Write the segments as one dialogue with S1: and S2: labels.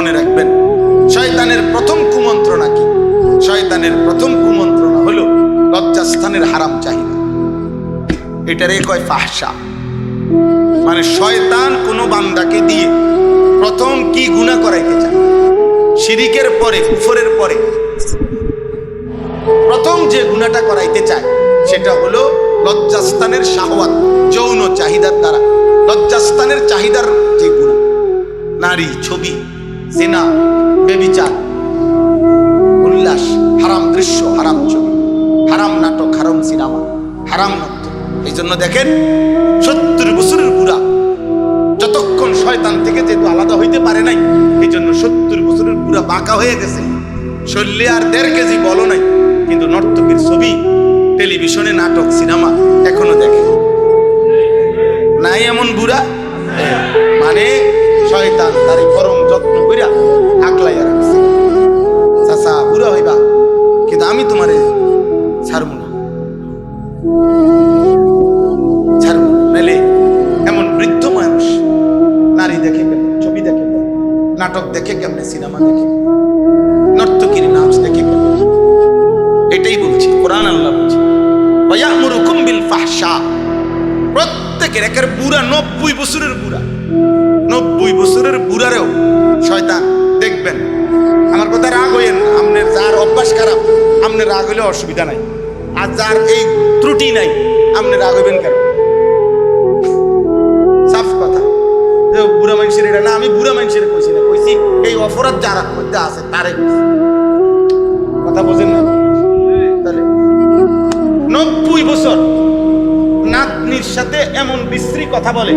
S1: মনে রাখবেন শয়তানের প্রথম কুমন্ত্রণা কি? শয়তানের প্রথম কুমন্ত্রণা হলো লজ্জাস্থানের হারাম চাহিদা। এটারে কয় ফাহশা। মানে শয়তান কোনো বান্দাকে দিয়ে প্রথম কি গুনাহ করাইতে চায়? শিরিকের পরে, কুফরের পরে প্রথম যে গুনাহটা করাইতে চায় সেটা হলো লজ্জাস্থানের শাহওয়াত, যৌন চাহিদার দ্বারা লজ্জাস্থানের চাহিদার যে গুনাহ, নারী, ছবি, জিনা, ব্যভিচার, উল্লাস, হারাম দৃশ্য, হারাম ছবি, হারাম নাটক, হারাম সিনেমা, হারাম নৃত্য। এই জন্য দেখেন 70 বছরের বুড়া যতক্ষণ শয়তান থেকে যেহেতু আলাদা হইতে পারে নাই, এই জন্য 70 বছরের বুড়া বাঁকা হয়ে গেছে, শরীরে আর 1.5 কেজি বলো নাই, কিন্তু নর্তকীর ছবি, টেলিভিশনে নাটক, সিনেমা এখনো দেখে নাই এমন বুড়া। মানে শয়তান তার পরম যত্ন কইরা আকলাইয়া রাখছে। চাচা বুড়া হইবা কিন্তু আমি তোমারে ছাড়বো না, ছাড়বো নাইলে এমন বৃদ্ধ মানুষ নারী দেখে কেমন, ছবি দেখে কেমন, নাটক দেখে কেমনে, সিনেমা দেখে, নর্তকীর নাচ দেখে কেমন। এটাই বলছি কোরআন, আল্লাহ বলছে ওয়ায়ামুরুকুম বিল ফাহশা। প্রত্যেকের একের বুড়া 90 বছরের বুড়া, 90 বছরের বুড়ারেও শয়তান দেখবেন। আমার কথা রাগ হইেন না, আপনার যার অভ্যাস খারাপ আপনার রাগ হইলে অসুবিধা নাই, আর যার এই ত্রুটি নাই আপনি রাগ হইবেন কেন? সাফ কথা। বুড়া মানুষের এটা না, আমি বুড়া মানুষের কইছি না, কইছি এই অপরাধ যারা মধ্যে আছে তারে কথা বোঝেন না। তাহলে 90 বছর নাতনির সাথে এমন বিশ্রী কথা বলে,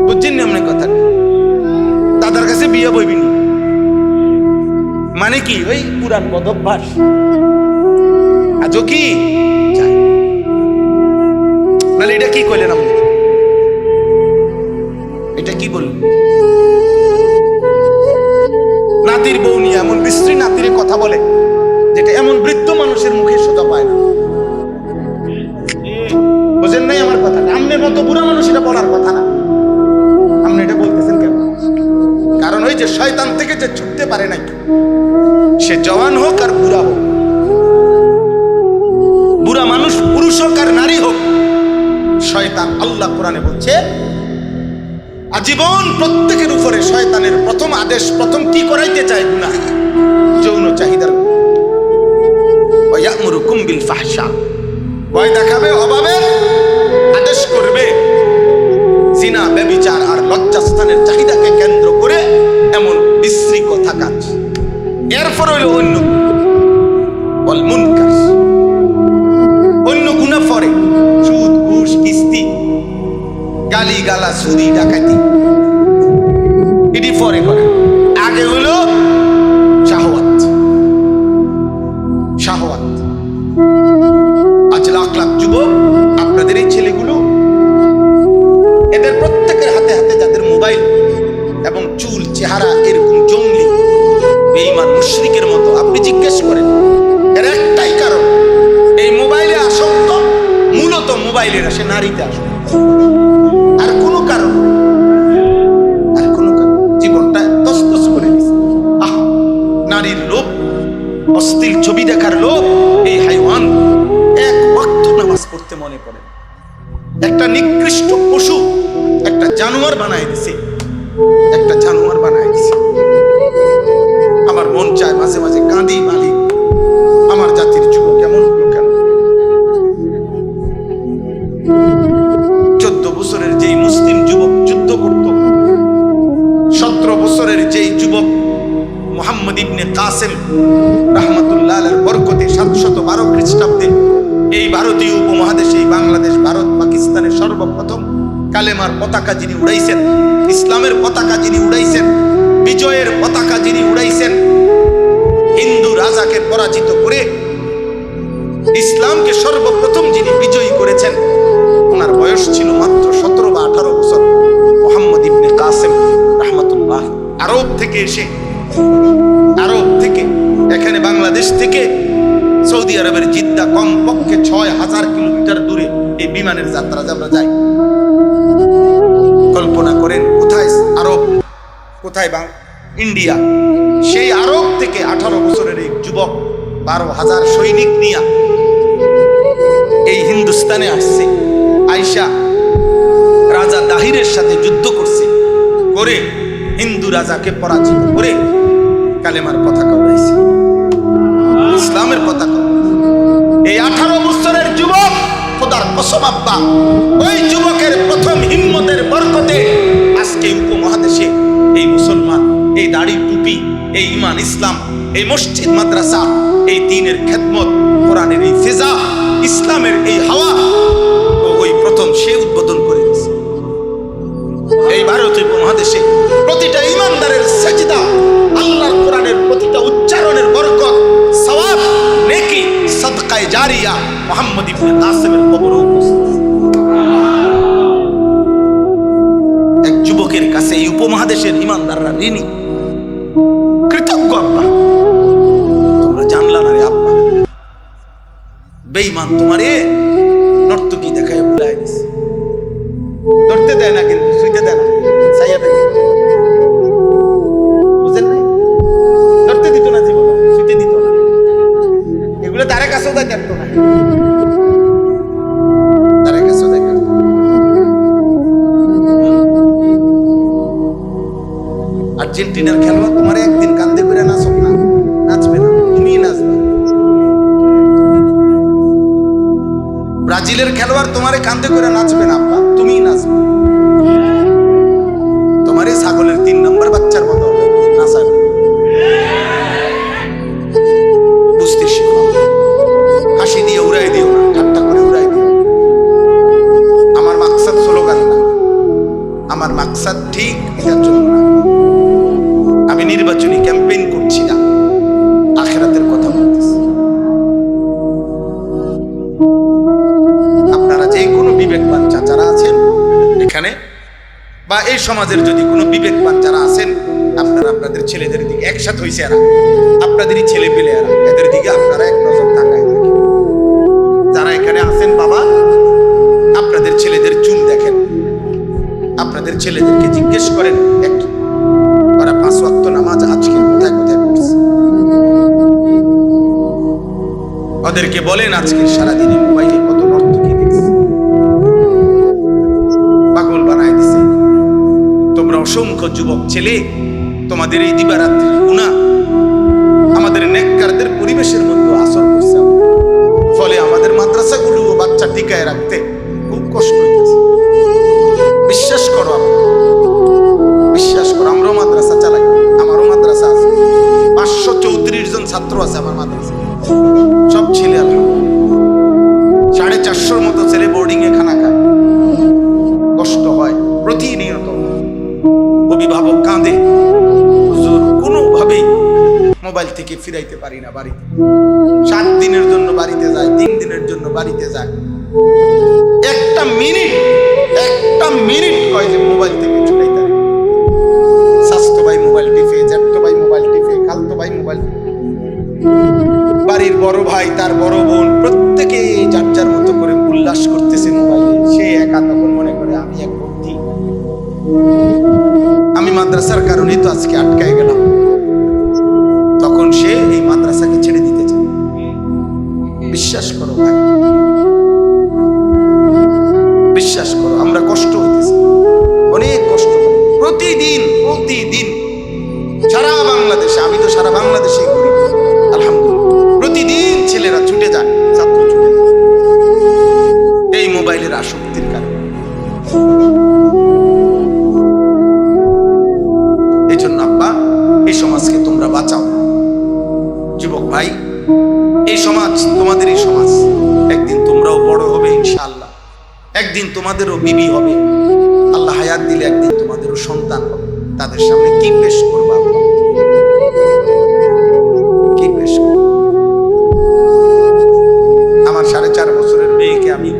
S1: বুঝছেন না এমন কথা? দাদার কাছে বিয়ে বইবিনি মানে কি? ওই পুরান বদভ্যাস। আজও কি নাহলে এটা কি কইলেন আপনি? এটা কি বললেন? নাতির বউ নিয়ে এমন বিশ্রী নাতির কথা বলে যেটা এমন বৃদ্ধ মানুষের মুখে সোজা পায় না। বুঝেন নাই আমার কথা? আপনার মতো বুড়া মানুষ এটা বলার কথা না, আপনি এটা বলতেছেন কেন? কারণ ওই যে শয়তান থেকে যে ছুটতে পারে নাই, সে জওয়ান হোক আর বুড়া হোক, বুড়া মানুষ পুরুষ হোক আর নারী হোক, শয়তান, আল্লাহ কোরআনে বলছে আজীবন প্রত্যেকের উপরে শয়তানের প্রথম আদেশ, প্রথম কি করাইতে চায়? গুনাহ, যৌন চাহিদার। ওয়ায়ামুরুকুম বিল ফাহশা, ভয় দেখাবে, অভাবে আদেশ করবে, জিনা, ব্যভিচার আর লজ্জাস্থানের চাহিদাকে কেন্দ্র করে এমন বিশ্রী কথা কাজ। এরপর হইল অন্য ওয়াল মুনকার, অন্য গুনাহ পরে, সুদ, ঘুষ, কিস্তি, গালি গালা, চুরি, ডাকাতি, এটি পরে করে। আগে হলো শাহওয়াত, শাহওয়াত। আজ লাখ লাখ যুবক, আপনাদের এই ছেলেগুলো, এদের প্রত্যেকের হাতে হাতে যাদের মোবাইল এবং চুল, চেহারা এরকম জঙ্গলি বেঈমান মুশরিকের মতো, আপনি জিজ্ঞেস করেন এর একটাই কারণ, এই মোবাইলে আসক্ত, মূলত মোবাইলের আসে নারীতে আসক্ত, আর কোনো কারণ, আর কোনো কারণ। জীবনটা তসতস করে দিচ্ছে। নারীর লোভ, অশ্লীল ছবি দেখার লোভ, এই হাইওয়ান এক ওয়াক্ত নামাজ পড়তে মনে পড়ে। একটা নিকৃষ্ট পশু, একটা জানোয়ার বানায় দিছে, একটা জানোয়ার বানায় দিছে। আমার মন চায় মাঝে মাঝে কাঁদি, মালিক আমার জাতির যুবক কেমন হলো কেন? 14 বছরের যেই মুসলিম যুবক যুদ্ধ করত, 17 বছরের যেই যুবক মুহাম্মদ ইবনে কাসেম রাহমাতুল্লাহ আলাইহির বরকতে 712 খ্রিস্টাব্দে এই ভারতীয় উপমহাদেশে, এই বাংলাদেশ, ভারত, পাকিস্তানের সর্বপ্রথম কালেমার পতাকা যিনি উড়াইছেন, ইসলামের পতাকা যিনি উড়াইছেন, বিজয়ের পতাকা যিনি উড়াইছেন, হিন্দু রাজাকে পরাজিত করে ইসলামকে সর্বপ্রথম যিনি বিজয়ী করেছেন, ওনার বয়স ছিল মাত্র 17 বা 18 বছর। মুহাম্মদ ইবনে কাসেম রাহমাতুল্লাহ আরব থেকে এসে, আরব থেকে এখানে বাংলাদেশ থেকে সৌদি আরবের জিদ্দা কমপক্ষে 6000 কিলোমিটার দূরে এই বিমানের যাত্রা যে আমরা যাই, কল্পনা করেন কোথায় আরব কোথায় ইন্ডিয়া, সেই আরব থেকে 18 বছরের এক যুবক 12,000 সৈনিক নিয়ে এই হিন্দুস্তানে আসছে। আয়শা রাজা দাহিরের সাথে যুদ্ধ করছে, করে হিন্দু রাজাকে পরাজিত করে কালেমার পতাকা উড়াইছে, ইসলামের পতাকা। এই 18 বছরের যুবক, খোদার কসম আব্বা, ওই যুবকের প্রথম হিম্মতের বরকতে আজকে উপমহাদেশে এই মুসলমান, এই দাড়ি টুপি, এই ঈমান ইসলাম, এই মসজিদ মাদ্রাসা, এই দ্বীনের খেদমত, কোরআনের এই ফিজা, ইসলামের এই হাওয়া ওই প্রথম সে উদ্বোধন করে দিয়েছে। এই ভারতীয় উপমহাদেশে প্রতিটা ঈমানদারের সাজদা, আল্লাহর কোরআনের প্রতিটা উচ্চারণের বরকত, সওয়াব, নেকি, সাদকায়ে জারিয়া মুহাম্মদ ইবনে কাসিমের কবরে উপস্থিত। এক যুবকের কাছে এই উপমহাদেশের ঈমানদাররা ঋণী, কৃতজ্ঞ। আব্বা তোমরা জানলা না রে আব্বা, বেঈমান তোমারে নর্তকী দেখায় ভুলায় দিছে। ধরতে দেয় না, কিন্তু শুইতে দেয় না, ছাইয়া দেয়, বুঝেন নাই? ধরতে দিত না, জীবন শুইতে দিত না, এগুলো তারে কাছেও দেয় দেখতো না, তারে কাছেও দেয়। আর্জেন্টিনার খেলোয়াড় তোমার একদিন কান্দে করে নাচক না, নাচবে না, তুমি নাচবে। ব্রাজিলের খেলোয়াড় তোমারে কান্দে করে নাচবে না আব্বা, তুমি নাচবে। তোমারে ছাগলের 3 নম্বর বাচ্চার মতো নাচাবে। বুঝতে শিখো, হাসি দিয়ে উড়াই দিও না, ঠাট্টা করে উড়াই দিও। আমার মাকসাদ স্লোগান না, আমার মাকসাদ ঠিক এটার জন্য না। আমি নির্বাচনী ক্যাম্পেইন করছি না, আখিরাতের কথা বলতেছি। আপনারা যে কোনো বিবেকবান চাচারা আছেন এখানে, বা এই সমাজের যদি কোনো বিবেকবান যারা আছেন, আপনারা আপনাদের ছেলেদের দিকে, একসাথে হয়েছে এরা, আপনাদেরই ছেলে পেলে এরা, এদের দিকে আপনারা এক নজর তাকায় দেখেন। যারা এখানে আছেন বাবা, আপনাদের ছেলেদের চুল দেখেন, আপনাদের ছেলেদেরকে জিজ্ঞেস করেন একটু, ওরা 5 ওয়াক্ত নামাজ আজকে কোথায় কোথায় পড়ছে। ওদেরকে বলেন আজকে সারাদিনে মোবাইলে কত নর্তকী দেখছে, পাগল বানায় দিছে। তোমরা অসংখ্য যুবক ছেলে, তোমাদের এই দিবারাত্রির গুনাহ আমাদের নেককারদের পরিবেশের মধ্যে আসর করছে, ফলে আমাদের মাদ্রাসাগুলো বাচ্চা টিকায় রাখতে খুব কষ্ট হইতেছে। বিশ্বাস করো, বিশ্বাস করো, আমরাও মাদ্রাসা চালাই, আমারও মাদ্রাসা আছে, 534 জন ছাত্র আছে আমার মাদ্রাসা, সব ছেলে আলহামদুলিল্লাহ। 450 মতো ছেলে বোর্ডিং এ খানা খায়, কষ্ট হয় প্রতিনিয়ত। অভিভাবক কাঁদে, হুজুর কোনোভাবেই মোবাইল থেকে ফিরাইতে পারি না বাড়িতে। 7 দিনের জন্য বাড়িতে যায়, 3 দিনের জন্য বাড়িতে যায়, একটা মিনিট কয় যে মোবাইল থেকে ছুটাইতে। স্বাস্থ্য ভাই মোবাইল টিপে, জ্যাঠতো ভাই মোবাইল টিপে, খালতো ভাই মোবাইল, বাড়ির বড় ভাই, তার বড় বোন, প্রত্যেকে যার যার মতো করে উল্লাস করতেছে মোবাইলে। সে একা তখন মনে করে আমি এক বন্দী, আমি মাদ্রাসার কারণেই তো আজকে আটকায় গেলাম। তখন সে এই মাদ্রাসাকে ছেড়ে দিতে চায়। বিশ্বাস করো ভাই, বিশ্বাস করো, আমরা কষ্ট হইতেছে, অনেক কষ্ট প্রতিদিন সারা বাংলাদেশে। আমি তো সারা বাংলাদেশে ঘুরি আলহামদুলিল্লাহ, প্রতিদিন ছেলেরা ছুটে যায়, ছাত্র ছুটে যায় এই মোবাইলের আসক্তির কারণে। এই জন্য আব্বা, এই সমাজকে তোমরা বাঁচাও। যুবক ভাই, এই সমাজ তোমাদেরই সমাজ, একদিন তোমরাও বড় হবে ইনশাআল্লাহ, একদিন তোমাদেরও বিবি হবে, আল্লাহ হায়াত দিলে একদিন তোমাদেরও সন্তান হবে। তাদের সামনে কি পেশ করবা, কি পেশ করবা? আমার 4.5 বছরের মেয়েকে আমি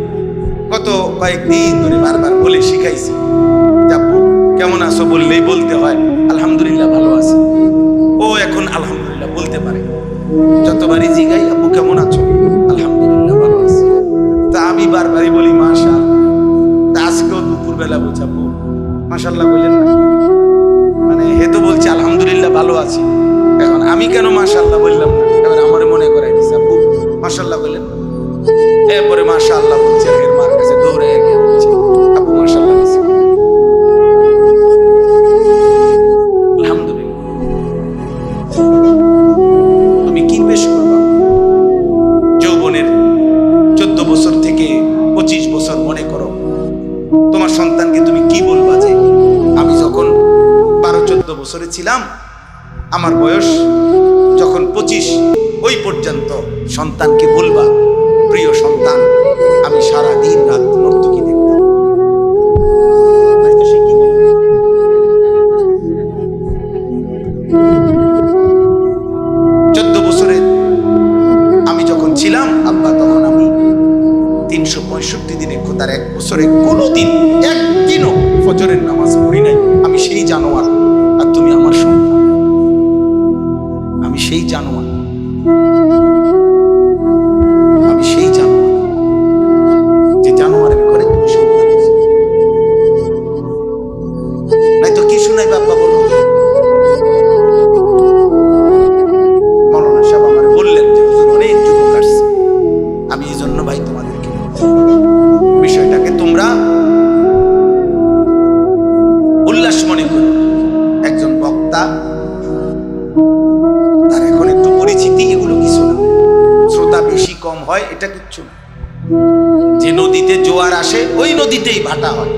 S1: গত কয়েকদিন ধরে বারবার বলে শিখাইছি, আপু কেমন আছো বললেই বলতে হয় আলহামদুলিল্লাহ ভালো আছি। ও এখন আলহামদুলিল্লাহ বলতে পারে, যতবারই জিগাই আপু কেমন আছো, আলহামদুলিল্লাহ ভালো আছি। তা আমি বারবারই বলি মাশাআল্লাহ। তা আজকেও দুপুরবেলা বলছি আপু মাশাআল্লাহ বললেন না, মানে হে তো ভালো আছি। এখন আমি কেন মাশাআল্লাহ বললাম না? এবার আমারে মনে করাই দিছে, আব্বু মাশাআল্লাহ বললেন। এরপরে মাশাআল্লাহ বলছে, এর মার কাছে দৌড়ে গিয়ে বলছে, আব্বু মাশাআল্লাহ বলছে। আলহামদুলিল্লাহ। তুমি কি পেশ করবা? যৌবনের 14 বছর থেকে 25 বছর মনে করো, তোমার সন্তানকে তুমি কি বলবা? যে আমি যখন 12-14 বছরে ছিলাম, আমার বয়স যখন 25, ওই পর্যন্ত সন্তানকে বলবা, প্রিয় সন্তান, আমি সারা দিন রাত নর্তকী দেখতাম। সে কি বলবে? 14 বছরে আমি যখন ছিলাম আব্বা, তখন আমি 365 দিনে, খোদার 1 বছরে কোনোদিন একদিনও ফজরের নামাজ পড়ি নাই। আমি সেই জানোয়ার, আর তুমি আমার সন্তান। আমি সেই জানোয়ার, আমি সেই জানোয়ার, যে জানোয়ারের ঘরে তুমি সন্তান। নাই তো কি শুনাই বাবা? বলো। মৌলানা সাহেব আমার বললেন যে হুজুর অনেক যুবক আসছে, আমি এই জন্য ভাই তোমাদেরকে বিষয়টাকে তোমরা উল্লাস মনে করো। একজন বক্তা, তার এখন একটু পরিচিতি, এগুলো কিছু না। শ্রোতা বেশি কম হয়, এটা কিচ্ছু না। যে নদীতে জোয়ার আসে, ওই নদীতেই ভাটা হয়।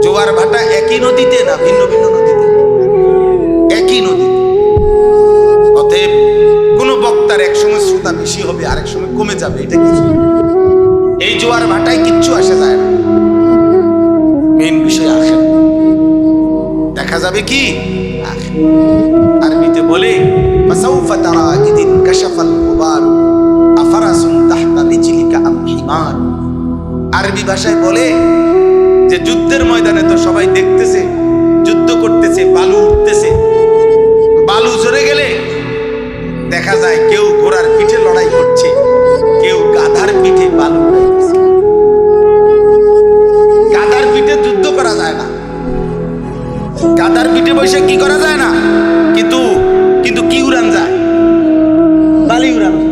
S1: জোয়ার ভাটা একই নদীতে না, ভিন্ন ভিন্ন নদীতে, একই নদীতে। অতএব কোন বক্তার এক সময় শ্রোতা বেশি হবে, আরেক সময় কমে যাবে, এটা কিছু না। এই জোয়ার ভাটায় কিচ্ছু আসে যায় না। মেন বিষয় আখের, দেখা যাবে কি আরবিতে বলে ফাসাউফা তারা ইদিন কাশাফাল গুবার আফারাসুন তাহতা রিজলিকা আম হিমার। আরবি ভাষায় বলে যে যুদ্ধের ময়দানে তো সবাই দেখতেছে, যুদ্ধ করতেছে, বালু উঠতেছে, বালু ঝরে গেলে দেখা যায় কেউ ঘোড়ার পিঠে লড়াই করছে, কেউ গাধার পিঠে বালু উড়াইতেছে। গাধার পিঠে যুদ্ধ করা যায় না, গাধার পিঠে বসে কি করা যায় না, কিন্তু কি উড়ান যায়? বালি উড়ানো।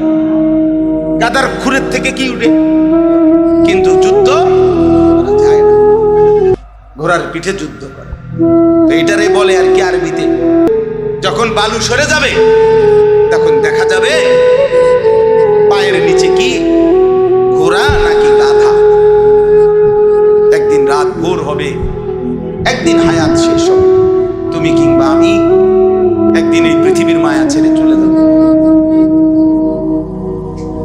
S1: গাধার খুরের থেকে কি উঠে, কিন্তু যুদ্ধ করা যায় না। ঘোড়ার পিঠে যুদ্ধ করে, তো এটারে বলে আর কি আরবিতে, যখন বালু সরে যাবে তখন দেখা যাবে পায়ের নিচে কি ঘোড়া নাকি গাধা। একদিন রাত ভোর হবে, একদিন হায়াত শেষ হবে, তুমি কিংবা আমি একদিন এই পৃথিবীর মায়া ছেড়ে চলে যাব।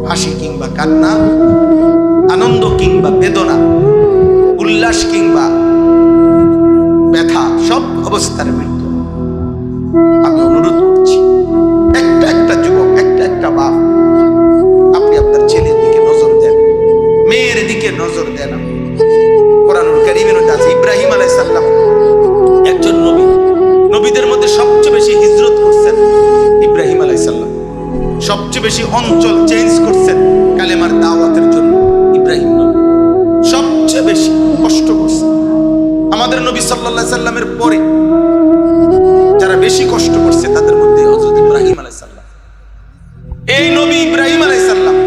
S1: হাসি কিংবা কান্না, আনন্দ কিংবা বেদনা, উল্লাস কিংবা ব্যথা, সব অবস্থার মৃত্যু। আমি অনুরোধ করছি, একটা একটা যুবক, একটা একটা বাপ, আপনি আপনার ছেলের দিকে নজর দেন, মেয়ের দিকে নজর দেন। কোরআনুল কারীমের মধ্যে আছে ইব্রাহিম আলাইহিস সালাম একজন নবী, নবীদের মধ্যে সবচেয়ে বেশি হিজরত করছেন ইব্রাহিম আলাইহিস সালাম, সবচেয়ে বেশি অঞ্চল চেঞ্জ করছেন কালেমার দাওয়াতের জন্য ইব্রাহিম নবী, সবচেয়ে বেশি কষ্ট করছেন। আমাদের নবী সাল্লাল্লাহু আলাইহি সাল্লামের পরে যারা বেশি কষ্ট করছে তাদের মধ্যে হযরত ইব্রাহিম আলাইহিস সালাম। এই নবী ইব্রাহিম আলাইহিস সালাম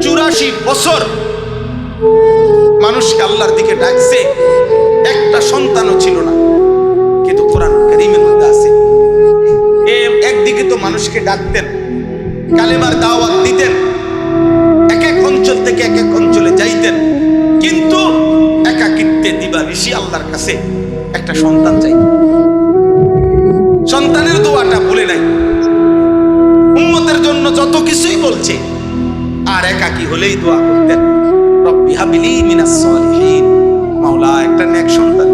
S1: 84 বছর মানুষকে আল্লাহর দিকে ডাকছে, একটা সন্তানও ছিল না। কিন্তু কোরআন কারীমের মধ্যে আছে, একদিকে তো মানুষকে ডাকতেন, কালেমার দাওয়াত দিতেন, এক এক অঞ্চল থেকে এক এক অঞ্চলে যাইতেন, কিন্তু একাকিত্বে দিবানিশি আল্লাহর কাছে একটা সন্তান চাইতেন। সন্তানের দোয়াটা ভুলে নাই, উম্মতের জন্য যত কিছুই বলছে, আর একাকি হলেই দোয়া করতেন, রব্বি হাবলি মিনাস সালিহিন, মাওলা একটা নেক সন্তান,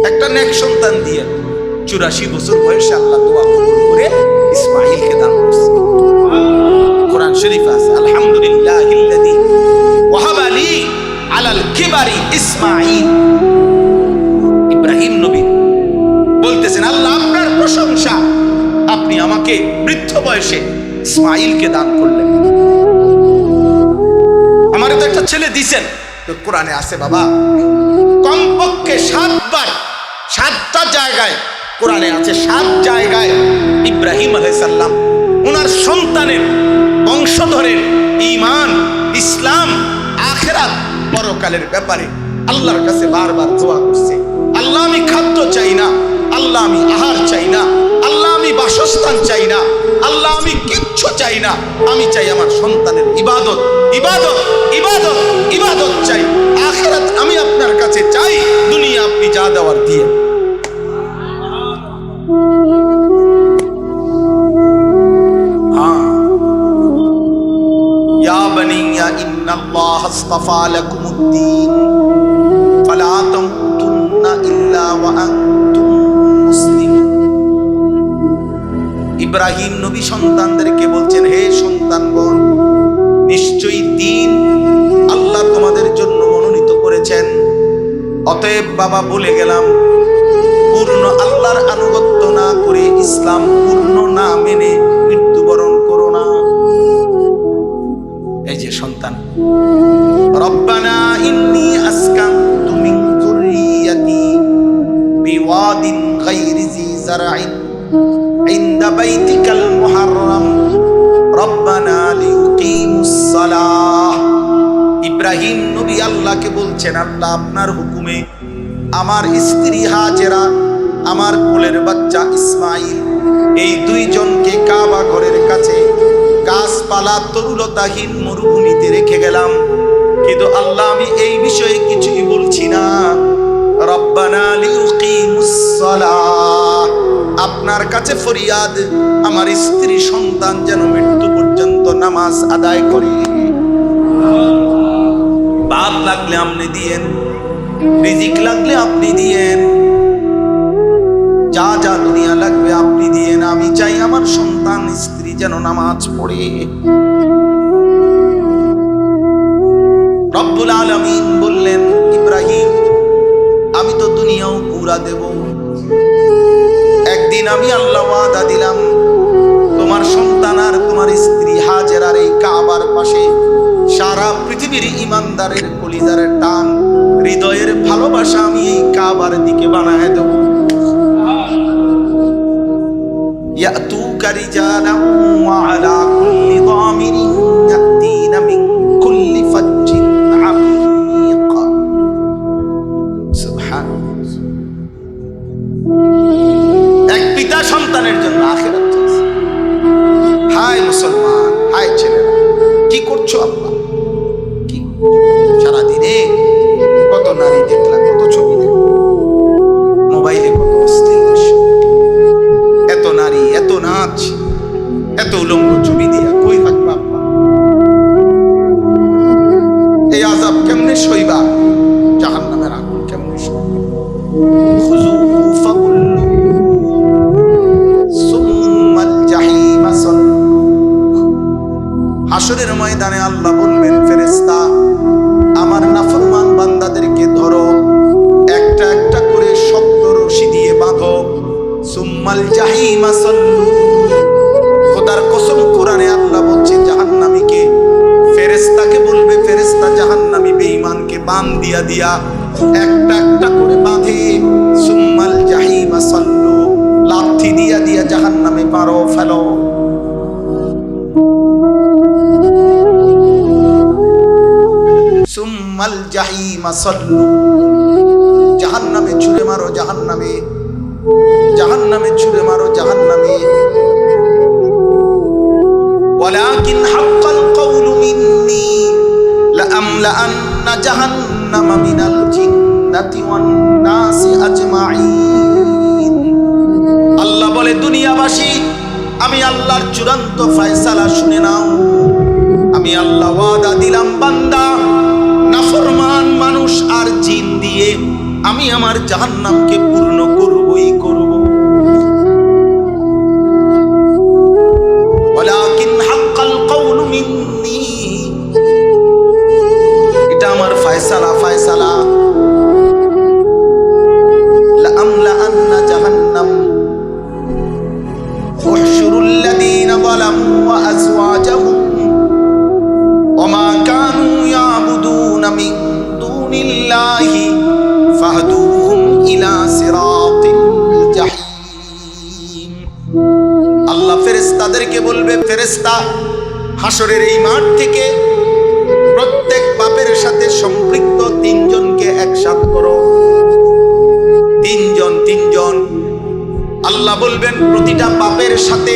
S1: একটা নেক সন্তান দিয়ে। 84 বছর বয়সে আল্লাহ দোয়া কবুল করে ইসমাঈলকে দান করছে। কোরআন শরীফে আছে আলহামদুলিল্লাহিল্লাযী ওয়াহাবা লি আলাল কিবারি ইসমাঈল। ইব্রাহিম নবী বলতেছেন, আল্লাহ আপনার প্রশংসা, আপনি আমাকে বৃদ্ধ বয়সে ইসমাঈলকে দান করলেন। আমারে তো একটা ছেলে দিছেন। তো কোরআনে আছে বাবা, কমপক্ষে 7 বার 7টা জায়গায় কোরআনে আছে 7 জায়গায় ইব্রাহিম আলাইহিস সালাম ওনার সন্তানের বংশধরের ঈমান, ইসলাম, আখিরাত, পরকালের ব্যাপারে আল্লাহর কাছে বারবার দোয়া করছে। আল্লাহ আমি খাদ্য চাই না, আল্লাহ আমি আহার চাই না, আল্লাহ আমি বাসস্থান চাই না, আল্লাহ আমি কিচ্ছু চাই না, আমি চাই আমার সন্তানের ইবাদত, ইবাদত, ইবাদত, ইবাদত চাই। আখিরাত আমি আপনার কাছে চাই, দুনিয়া আপনি যা দেওয়ার দিয়ে। ইয়া বানিয়া ইন্নাল্লাহ আসতাফা লাকুমুদ্দীন ফালা তামুতুন্না ইল্লা ওয়া আনতুম মুসলিমুন। ইব্রাহিম নবী সন্তানদেরকে বলছেন, হে সন্তানগণ, নিশ্চয়ই দিন আল্লাহ তোমাদের জন্য মনোনীত করেছেন। অতএব বাবা বলে গেলাম, পূর্ণ আল্লাহর আনুগত্য না করে, ইসলাম পূর্ণ না মেনে মৃত্যুবরণ করো না। এই যে সন্তান, রব্বানা ইন্নী আসকানতু মিন যুররিয়াতি বিওয়াদিন গায়রি জি যারইন ইনদা বাইতিকাল মুহাররাম রব্বানা লিয়ুকিমুস সালাহ। ইব্রাহিম নবী আল্লাহকে বলছেন, আল্লাহ আপনার হুকুমে আমার স্ত্রী হাজেরা, আমার কোলের বাচ্চা ইসমাইল, এই দুইজনকে কাবা ঘরের কাছে গাছপালা তরুলতাহীন মরুভূমিতে রেখে গেলাম, কিন্তু আল্লাহ আমি এই বিষয়ে কিছুই বলছি না। রব্বানা লিয়ুকিমুস সালাহ, আপনার কাছে ফরিয়াদ, আমার স্ত্রী সন্তান যেন মৃত্যু পর্যন্ত নামাজ আদায় করে। ভাত লাগলে আপনি দিয়েন, রিজিক লাগলে আপনি দিয়েন, যা যা দুনিয়া লাগবে আপনি দিয়েন, আমি চাই আমার সন্তান স্ত্রী যেন নামাজ পড়ে। রব্বুল আলামিন বললেন, ইব্রাহিম আমি তো দুনিয়াও পুরা দেব, একদিন আমি আল্লাহ ওয়াদা দিলাম, তোমার সন্তান আর তোমার স্ত্রী হাজেরার এই কাবার পাশে সারা পৃথিবীর ইমানদারের কলিজার টান, হৃদয়ের ভালোবাসা আমি এই কাবার দিকে বানায় দেব। ইয়াতুকা রিজালান ওয়া আলা কুল্লি দামিরিন ইয়াতিনা মিন কুল্লি ফাজ্জিন আমিক। সুবহানাল্লাহ। এক পিতা সন্তানের জন্য আখিরাত চাইছে। হায় মুসলমান, হায় ছেলেরা, কি করছো আব্বা? কি সারাদিনে কত নারী দেখলাম, কত ছবি দেখলাম, মোবাইলে কত অশ্লীল দৃশ্য, এত নারী, এত নাচ, এত উলঙ্গ ছবি দিয়া কই থাকবা আব্বা? এই আযাব কেমনে সইবা? জাহান্নামের আগুন কেমনে সইবা? খুযুহু ফাকুল্লু সুম্মাল জাহিমা সাল্লু। হাসরের ময়দানে আল্লাহ বলবেন, ফেরেশতা আমার নাফরমান বান্দাদেরকে ধরো, একটা একটা করে শক্ত রশি দিয়ে বাঁধো, সুম্মাল জাহিমা সাল্লু। খোদার কসম, কোরআনে আল্লাহ বলছে জাহান্নামীকে, ফেরেশতাকে বলবে, ফেরেশতা জাহান্নামী বেঈমানকে বান দিয়া দিয়া একটা একটা করে বাঁধে, সুম্মাল জাহিমা সাল্লু, লাথি দিয়া দিয়া জাহান্নামে পারো ফেলো। সুম্মাল জাহিমা সাল্লু, জাহান্নামে ছুঁড়ে মারো, জাহান্নামে, জাহান্নামে ছুঁড়ে মারো, জাহান্নামে। ওয়ালাকিন হাক্কাল কওলু মিন্নী লাআমলাআন্না জাহান্নামা মিনাল জিন্নাতি ওয়ান নাসি আজমাইন। আল্লাহ বলে, দুনিয়াবাসী আমি আল্লাহর চূড়ান্ত ফয়সালা শুনে নাও। আমি আল্লাহ ওয়াদা দিলাম, বান্দা নাফরমান মানুষ আর জিন দিয়ে আমি আমার জাহান্নামকে পূর্ণ করবই করব। ওয়ালাকিন হাক্কাল কওলু মিন্নী, এটা আমার ফয়সালা, ফয়সালা। লাআমলাআন্না জাহান্নাম উহশুরুল লাযীনা যালামু ওয়া আযওয়াজাহুম ওমা কানু ইয়াবুদুনা মিন দুনিল্লাহি ফাহদুহুম ইলা সিরাতিল জাহিম। তাদেরকে বলবে, ফেরেশতা, হাসরের এই মাঠ থেকে প্রত্যেক পাপের সাথে সম্পৃক্ত তিনজনকে একসাথ করো। তিনজন। আল্লাহ বলবেন, প্রতিটা পাপের সাথে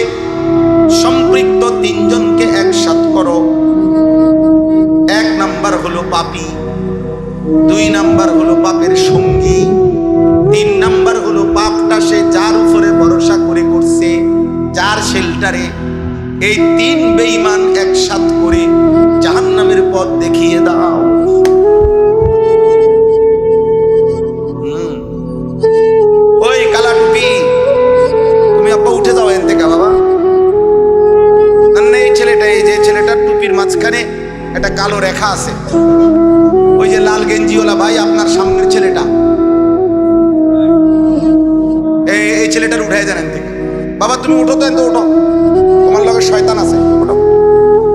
S1: সম্পৃক্ত তিনজনকে একসাথ করো। 1 নাম্বার হলো পাপী, 2 নাম্বার হলো পাপের সঙ্গী, 3 নাম্বার হলো পাপটা সে যার উপরে ভরসা করে করছে, যার শেল্টারে। এই 3 বেঈমান একসাথ করে জাহান্নামের পথ দেখিয়ে দাও। ওই কালা টুপি, তুমি আব্বা উঠে যাও এখান থেকে বাবা। এই ছেলেটা, এই যে ছেলেটার টুপির মাঝখানে একটা কালো রেখা আছে, ওই যে লাল গেঞ্জিওয়ালা ভাই, আপনার সামনের ছেলেটা, এই ছেলেটার উঠে যান থেকে। বাবা তুমি উঠো তো, এনতে উঠো, তোমার লগে শয়তান আছে, উঠো।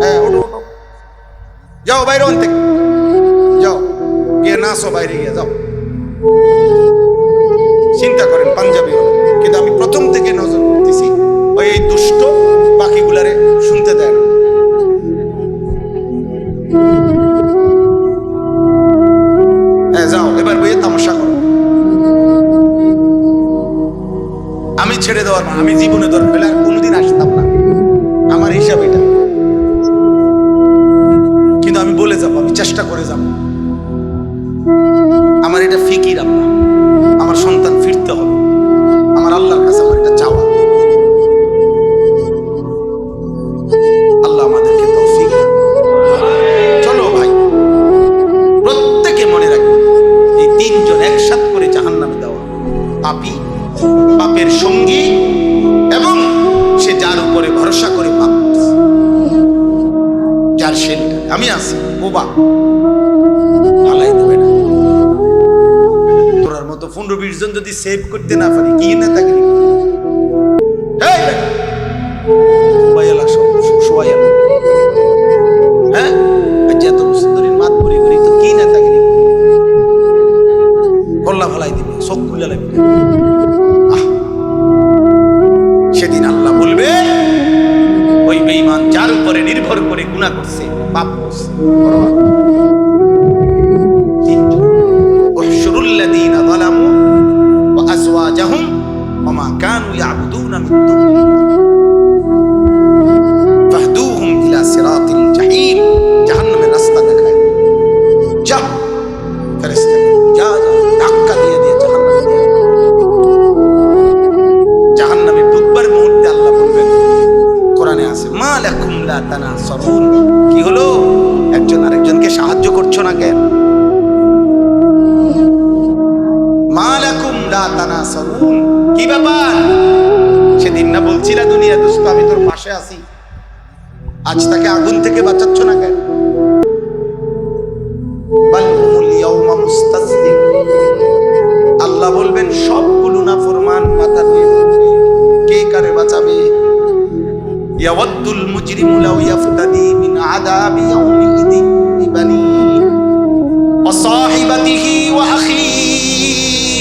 S1: হ্যাঁ উঠো। যাও বাইরে ওখান থেকে, যাও গিয়ে নাচো, বাইরে গিয়ে যাও। চিন্তা করেন পাঞ্জাবি হলো, কিন্তু আমি প্রথম থেকে নজর করতেছি ওই এই দুষ্ট বাকিগুলারে শুনতে দেয় না। হ্যাঁ যাও, এবার বইয়ে তামাশা করো। আমি ছেড়ে দেওয়ার মা, আমি জীবনে দরকার হলে আর কোনোদিন আসতাম না, আমার হিসাব এটা। কিন্তু আমি বলে যাবো, আমি চেষ্টা করে যাব। আমার এটা ফিকির আব্বা, আমার সন্তান ফিরতে হবে, আমার আল্লাহর কাছে আমার এটা চাওয়া। আল্লাহ আমাদেরকে তৌফিক। চলো ভাই, প্রত্যেকে মনে রাখবে, এই 3 জন একসাথ করে জাহান্নামে দেওয়া। পাপী, পাপের সঙ্গী, এবং সে যার উপরে ভরসা করে পাপ করছে, যার শেল্টার। আমি আছি বোবা, ভালাই দেবে না। তোরার মতো 15-20 জন যদি সেভ করতে না পারি, কি না তাকে হ্যাঁ এত সুন্দরী মাত করি করি তো কি না তাকে কল্লা ভালাই দিবে, চোখ খুলে লাগবে। সেদিন আল্লাহ বলবে, ওই বেঈমান যার উপরে নির্ভর করে গুনাহ করছে, পাপ করছে, উহশুরুল্লাযীনা যালামু ওয়া আযওয়াজাহুম ওয়া মা কানু ইয়াবুদুনা মিন দুনিহি ফাহদুহুম ইলা সিরাতিল জাহিম। জাহান্নামের রাস্তা দেখায়, যা ফেরেশতা, যা ধাক্কা দিয়ে জাহান্নামে ঢুকবার মুহূর্তে আল্লাহ বলবেন, কোরআনে আছে, মা লাকুম লা তানাসারুন, কি হলো একজন আরেকজনকে সাহায্য করছো না কেন? মা লাকুম লা তানাসারুন, কি ব্যাপার? সেদিন না বলছিলা দুনিয়া দোস্ত আমি তোর পাশে আছি, আজ তাকে আগুন থেকে বাঁচাচ্ছ না কেন? বাল হুমুল ইয়াওমা মুস্তাসলিমুন, আল্লাহ বলবেন সবগুলো নাফরমান মাথা দিয়ে কে কারে বাঁচাবে? ইয়াওয়াদ্দুল মুজরিমু লাউ ইয়াফতাদি মিন আযাবি ইয়াউমিদিন বিবানিহি ওয়া সাহিবাতিহি ওয়া আখিহি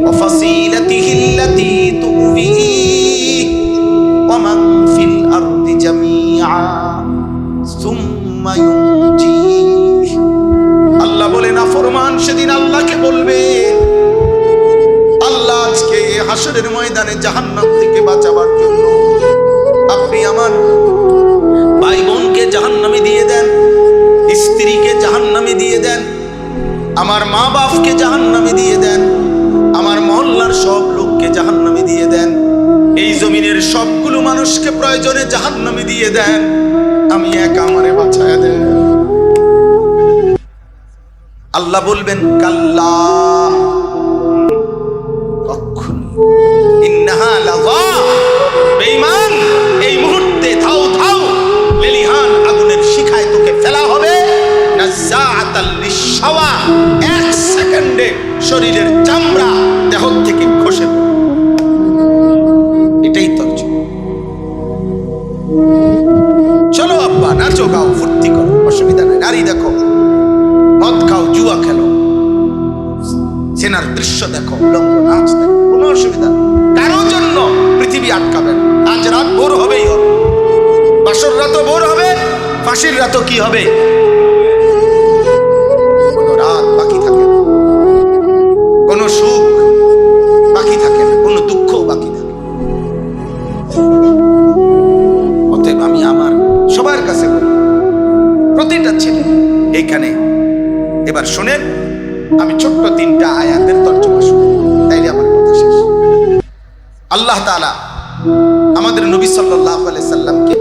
S1: ওয়া ফাসিলাতিহি আল্লাতী তুবিহি ওয়া মান ফিল আরদি জামিআ সুম্মা ইউনজিহি। আল্লাহ বলে নাফরমান সেদিন আল্লাহকে বলবে, আল্লাহ আজকে হাসরের ময়দানে জাহান্নাম থেকে বাঁচাবার জন্য আপনি আমার ভাই বোনকে জাহান্নামে দিয়ে দেন, স্ত্রীকে জাহান্নামে দিয়ে দেন, আমার মা বাপকে জাহান্নামে দিয়ে দেন, আমার মহল্লার সব লোককে জাহান্নামে দিয়ে দেন, এই জমিনের সবগুলো মানুষকে প্রয়োজনে জাহান্নামে দিয়ে দেন, আমি একা আমারে বাঁচায়া দেন। আল্লাহ বলবেন, কাল্লা, ইন্নাহা লাযা, বেঈমান এই মুহূর্তে ধাও ধাও লেলিহান আগুনের শিখায় তোকে ফেলা হবে, নাযাআতাল লিশাওয়া, 1 সেকেন্ডে শরীরের চামড়া দেহ থেকে খসে পড়বে। এটাই তর্জমা। চলো আব্বা, নাচো গাও, ফুর্তি করো, অসুবিধা নাই। নারী দেখো, মদ খাও, জুয়া খেলো, সেনার দৃশ্য দেখো, উলঙ্গ নাচ দেখো, কোনো অসুবিধা। কারোর জন্য পৃথিবী আটকাবে না। আজ রাত ভোর হবে। তো কি হবে? কোনো রাত বাকি থাকে না, কোনো সুখ বাকি থাকে না, কোনো দুঃখ বাকি থাকে। অতএব আমি আমার সবার কাছে বলি, প্রতিটা ছেলে এইখানে এবার শোনেন, আমি ছোট্ট 3টা আয়াতের তর্জমা শুনি, তাইলে আমার কথা শেষ। আল্লাহ তাআলা আমাদের নবী সাল্লাল্লাহু আলাইহি সাল্লামকে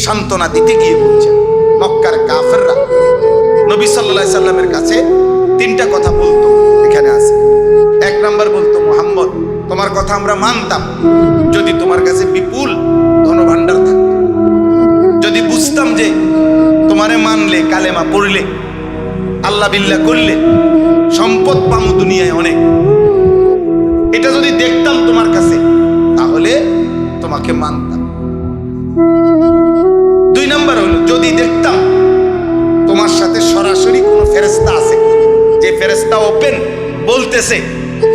S1: সান্ত্বনা দিতে গিয়ে বলছেন, মক্কার কাফেররা নবী সাল্লাল্লাহু আলাইহি সাল্লামের কাছে 3টা কথা বলতো, এখানে আছে। 1 নাম্বার বলতো, মুহাম্মদ তোমার কথা আমরা মানতাম যদি তোমার কাছে বিপুল ধনভাণ্ডার থাকতো, যদি বুঝতাম যে তোমারে মানলে, কালেমা পড়লে, আল্লাহ বিল্লাহ করলে সম্পদ পামু দুনিয়ায় অনেক, এটা যদি দেখতাম তোমার কাছে তাহলে তোমাকে মানতাম। 2 নাম্বার হলো, যদি দেখতাম তোমার সাথে সরাসরি কোনো ফেরেশতা আছে, যে ফেরেশতা ওপেন বলতেছে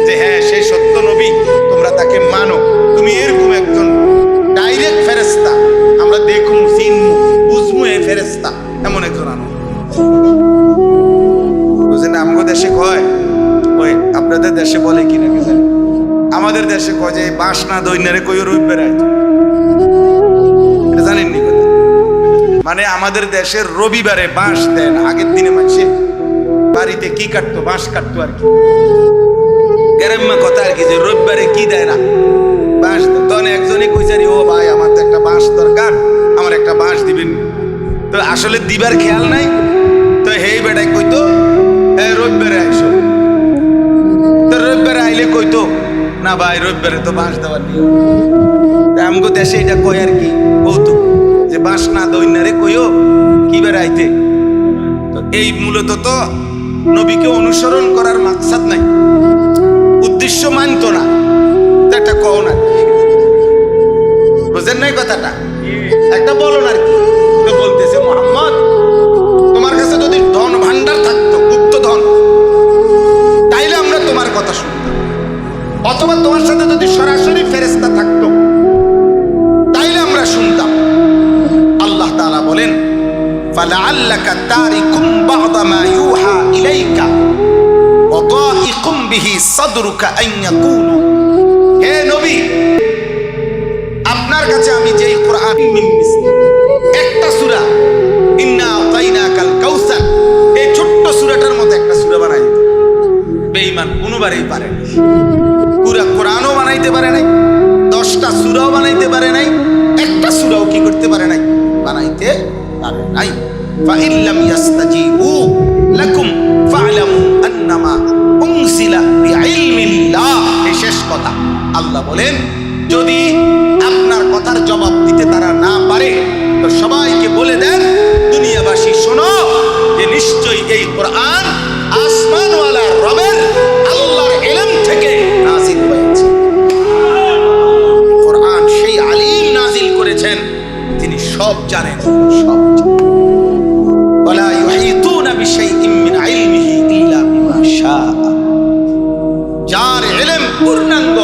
S1: যে হ্যাঁ সে সত্য নবী, তোমরা তাকে মানো, তুমি এরকম একজন ডাইরেক্ট ফেরেশতা আমরা দেখুম, চিনমু, বুঝমু এই ফেরেশতা, এমন একজন আনো। বুঝেন আমাদের দেশে কয়, ওই আপনাদের দেশে বলে কিনা কি জানি, আমাদের দেশে কয় যে বাঁশ না দইনারে কই রইবে রাইত, এটা জানেননি কথা? মানে আমাদের দেশের রবিবারে বাঁশ দেন, আগের দিনে মানুষে বাড়িতে কি কাটতো, বাঁশ কাটতো আর কি, গ্রাম্য কথা আর কি, যে রবিবারে কি দেয় না, বাঁশ। তখন একজনই কইসারি, ও ভাই আমার তো একটা বাঁশ দরকার, আমার একটা বাঁশ দিবেন। তো আসলে দিবার খেয়াল নাই, তো হেই বেটাই কইতো রবিবারে আইসো, তো রবিবারে আইলে কইতো না ভাই রবিবারে তো বাঁশ দেওয়ার নিয়ম। আমগো দেশে এটা কয় আর কি, কৌতুক, যে বাঁশ না দইনারে কইও কি বেড়াইতে। তো এই মূলত তো নবীকে অনুসরণ করার মাকসাদ নাই, উদ্দেশ্য মানতো না, একটা কও না, বুঝেন নাই কথাটা? একটা বলো না আর কি, তো বলতেছে মুহাম্মদ তোমার কাছে যদি ধন ভান্ডার থাকতো, গুপ্ত ধন, তাইলে আমরা তোমার কথা শুনতাম, অথবা তোমার সাথে যদি সরাসরি ফেরেশতা থাকতো তাইলে আমরা শুনতাম। আল্লাহ তাআলা বলেন, ফালাআল্লাকা তারিকুম বা'দা মা ইউহা ইলাইকা ওয়া দাইকুম বিহি সাদরুকা আন ইয়াকুলু, হে নবী আপনার কাছে আমি যেই কোরআন একটা সূরা ইন্না আতাইনাকাল কাউসার, এই ছোট্ট সূরাটার মতো একটা সূরা বানাই দিত, বেঈমান কোনোবারই পারে না, পুরা কোরআনও বানাইতে পারে নাই, 10টা সূরাও বানাইতে পারে নাই, একটা সূরাও কি করতে পারে নাই, বানাইতে পারে নাই। ফাইন লাম ইয়াস্তাজিবু লাকুম ফা'লামু আন্নামা উনজিলা বিইলমিল্লাহ, এই শেষ কথা। আল্লাহ বলেন যদি আপনার কথার জবাব দিতে তারা না পারে তো সবাইকে বলে দেন, দুনিয়াবাসী শোনো যে নিশ্চয়ই এই কোরআন আসমানওয়ালা রবের আল্লাহর ইলম থেকে নাযিল হয়েছে। কোরআন সেই আলিম নাযিল করেছেন, তিনি সব জানেন, সব জানেন। ওয়ালা ইউহিতুনা বিশাইইন মিন ইলমিহি ইল্লা বিমা শাআ, যার ইলম পূর্ণাঙ্গ,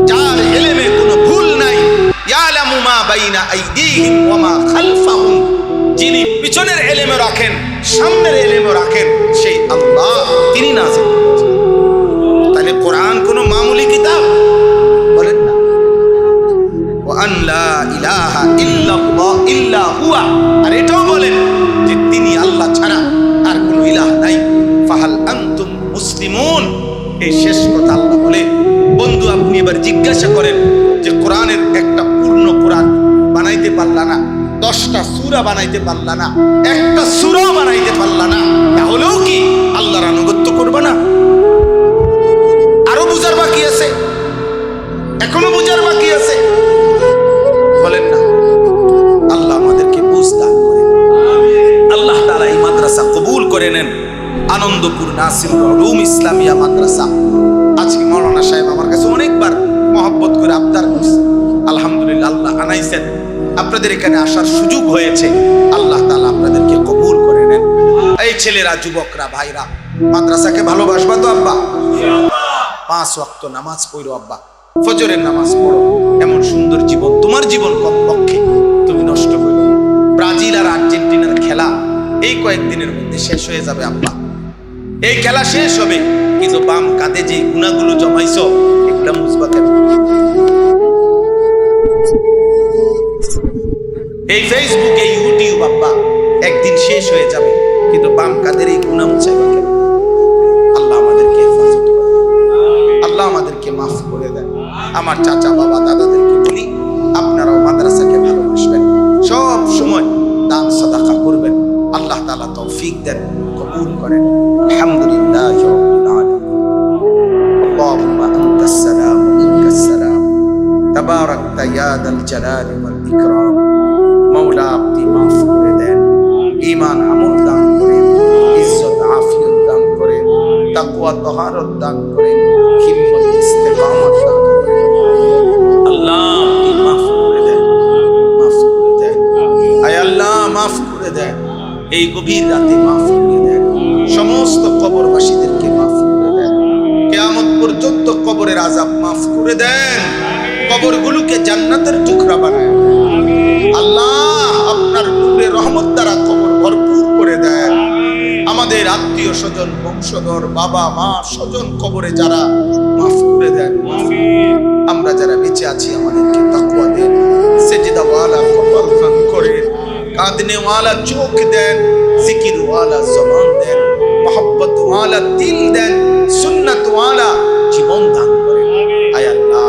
S1: যার ইলমে কোনো ভুল নাই, ইয়ালামু মা বাইনা আইদিহিম ওয়া মা খালফাহুম, যিনি পিছনের ইলমে রাখেন, সামনের ইলমে রাখেন, সেই আল্লাহ তিনি নাযিল করেছেন। তাহলে কোরআন কোনো মামুলি কিতাব বলেন না। ওয়া আন লা ইলাহা ইল্লাল্লাহ ইল্লা হুয়া, আর এটাও বলেন যে তিনি আল্লাহ ছাড়া আর কোনো ইলাহ নাই। ফাহাল আনতুম মুসলিমুন, এই শেষ কথা আল্লাহ বলে, বন্ধু আপনি এবার জিজ্ঞাসা করেন যে কোরআনের একটা পূর্ণ কোরআন বানাইতে পারলা না, 10টা সূরা বানাইতে পারলা না, একটা সূরাও বানাইতে পারলা না, তাহলেও কি আল্লাহর আনুগত্য করবে না? আরো বুঝার বাকি আছে, এখনো বুঝার বাকি আছে, বলেন না? আল্লাহ আমাদেরকে বুঝ দান করেন, আল্লাহ তাআলা এই মাদ্রাসা কবুল করে নেন। আনন্দপুর নাসিরুল উলুম ইসলামিয়া মাদ্রাসা, আজকে মাওলানা সাহেব আমার কাছে অনেকবার মহব্বত করে আবদার করছে, আলহামদুলিল্লাহ আল্লাহ আনাইছেন, আপনাদের এখানে আসার সুযোগ হয়েছে, আল্লাহ তাআলা আপনাদেরকে কবুল করে নেন। এই ছেলেরা, যুবকরা, ভাইরা, মাদ্রাসাকে ভালোবাসবা তো আব্বা? 5 ওয়াক্ত নামাজ পড়ো আব্বা, ফজরের নামাজ পড়ো, এমন সুন্দর জীবন তোমার জীবন কমপক্ষে তুমি নষ্ট করো। ব্রাজিল ব্রাজিল আর আর্জেন্টিনার খেলা এই কয়েকদিনের মধ্যে শেষ হয়ে যাবে আব্বা। এই খেলা শেষ হবে, কিন্তু বাম কাঁধে যে গুণাগুলো জমাইছো এগুলা মুছবা কেন? এই ফেসবুক, এই ইউটিউব আব্বা একদিন শেষ হয়ে যাবে, কিন্তু বাম কাঁধের এই গুণা মুছাইবা কেন? আল্লাহ আমাদেরকে হেফাজত করে, আল্লাহ আমাদেরকে মাফ করে দেন। আমার চাচা বাবা দাদাদেরকে বলি, আপনারাও মাদ্রাসাকে ভালোবাসবেন, সব সময় দান সাদাকা করবেন। আল্লাহ তাআলা তৌফিক দেন, কবুল করেন। আলহামদুলিল্লাহি রাব্বিল আলামিন। আল্লাহুম্মা আনতাস সালাম ওয়া মিনকাস সালাম, তাবারাকতা ইয়া যাল জালালি ওয়াল ইকরাম। মাওলা আপনি মাফ করে দেন, ঈমান আমল দান করেন, ইজ্জত আফিয়ত দান করেন, তাকওয়া তাহারত দান করেন, হিম্মত ইস্তেকামত দান করেন। আল্লাহ আপনি মাফ করে দেন, মাফ করে দেন। আয় আল্লাহ মাফ করে দেন, এই গভীর রাতে মাফ করে দেন। সমস্ত কবরবাসীদেরকে মাফ করে দেন, কিয়ামত পর্যন্ত কবরের আযাব মাফ করে দেন, কবরগুলোকে জান্নাতের টুকরা বানায় দেন। আল্লাহ আপনার নূরের রহমত দ্বারা কবর ভরপুর করে দেন। আমাদের আত্মীয় স্বজন, বংশধর, বাবা মা স্বজন কবরে যারা, মাফ করে দেন। আমরা যারা বেঁচে আছি আমাদেরকে তাকওয়া দেন, সেজদাওয়ালা কপাল খান করেন, কাঁদনেওয়ালা চোখ দেন, জিকিরওয়ালা জবান দেন, মহব্বতওয়ালা দিল দেন, সুন্নাতওয়ালা জীবন দান করেন। আয় আল্লাহ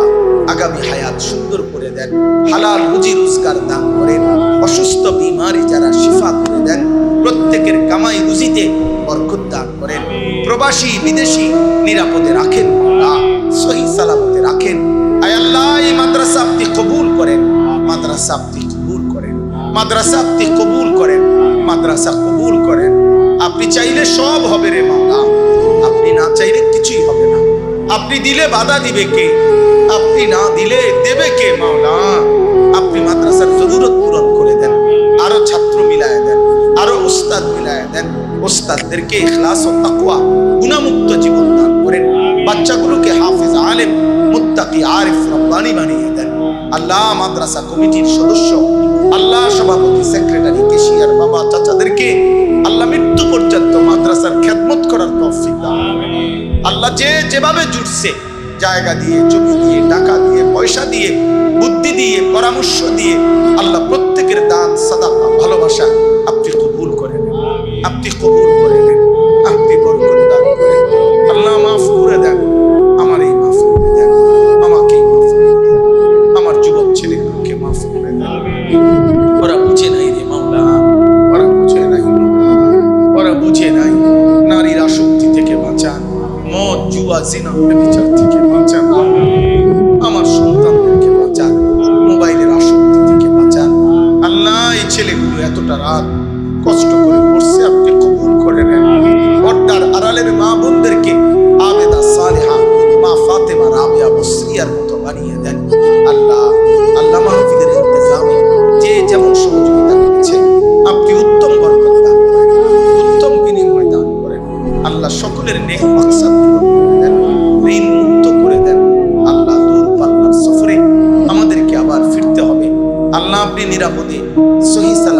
S1: আগামী হায়াত সুন্দর করে দেন, হালাল রুজি রোজগার দান করেন, অসুস্থ বিমারি যারা শিফা করে দেন, প্রত্যেকের কামাই রুজিতে বরকত দান করেন, প্রবাসী বিদেশি নিরাপদে রাখেন, আল্লাহ সহি সালামতে রাখেন। আয় আল্লাহ এই মাদ্রাসা আপনি কবুল করেন, মাদ্রাসা আপনি কবুল করেন, মাদ্রাসা আপনি কবুল করেন, মাদ্রাসা কবুল করেন। আপনি চাইলে সব হবে রে মাওলা, আপনি না চাইলে কিছুই হবে না। আপনি দিলে বাধা দিবে কে? আপনি না দিলে দেবে কে মাওলা? আপনি মাদ্রাসার জরুরত পূরণ করে দেন, আরো ছাত্র মিলায় দেন, আরো উস্তাদ মিলায় দেন, উস্তাদদেরকে ইখলাস ও তাকওয়া গুনাহমুক্ত জীবন দান করেন, বাচ্চাগুলোকে হাফেজ আলেম মুত্তাকি আরিফ রব্বানি বানিয়ে দেন। আল্লাহ মাদ্রাসা কমিটির সদস্য, আল্লাহ সভাপতি, সেক্রেটারি, কেশিয়ার, বাবা চাচাদেরকে আল্লাহ মৃত্যু পর্যন্ত মাদ্রাসার খেদমত করার তৌফিক দান। আল্লাহ যে যেভাবে জুটছে, জায়গা দিয়ে, জমি দিয়ে, টাকা দিয়ে, পয়সা দিয়ে, বুদ্ধি দিয়ে, পরামর্শ দিয়ে, আল্লাহ প্রত্যেকের দান সাদাকা ভালোবাসা আপনি কবুল করে নেন, আপনি কবুল করে নেন, আপনি বরকত দান করেন। আল্লাহ মাফ করে দেন, আমারই মাফ করে দেন, আমাকেই মাফ করে দেন, আমার যুবক ছেলেগুলোকে মাফ করে দেন। ওরা বুঝে নাই রে মাওলা, ওরা বুঝে নাই, ওরা বুঝে নাই। নারীর আসক্তি থেকে বাঁচান, মদ জুয়া জিনা ব্যভিচার থেকে বাঁচান, আমার সন্তানদেরকে বাঁচান, মোবাইলের আসক্তি থেকে বাঁচান। আল্লাহ এই ছেলেগুলো এতটা রাত কষ্ট করে পড়ছে, আপনি কবুল করে নেন। পর্দার আড়ালের মা বোনদেরকে আবেদা সালেহা, মা ফাতেমা, রাবিয়া, বসরিয়ার মতো বানিয়ে দেন। আল্লাহ আল্লাহ মাহফিলের ইন্তজামে যে যেমন সহযোগিতা করেছে আপনি উত্তম বরকত দান করেন, উত্তম বিনিময় দান করেন। আল্লাহ সকলের নেক মাকসাদ পূরণ করে দেন, ঋণ মুক্ত করে দেন। আল্লাহ দূরপাল্লার সফরে আমাদেরকে আবার ফিরতে হবে। আল্লাহ আপনি নিরাপদে সহি সালামতে